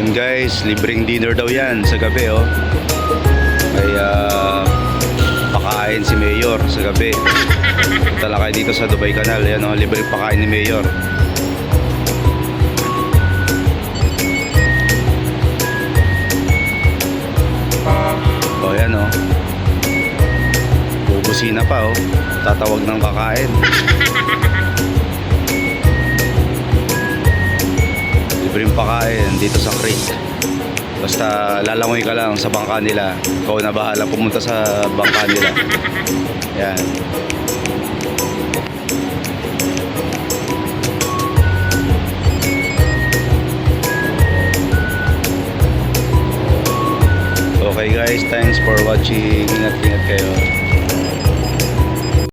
Yan guys, libreng dinner daw yan sa gabi oh. Kaya pakain si Mayor sa gabi. Tala kayo dito sa Dubai Canal. Yan oh, libreng pakain ni Mayor. Oh yan oh. Bubusina pa oh. Tatawag ng kakain. Libreng pakain dito sa creek. Basta lalangoy ka lang sa bangka nila. Ikaw na bahala pumunta sa bangka nila. Yan. Okay guys, thanks for watching. Ingat-ingat kayo.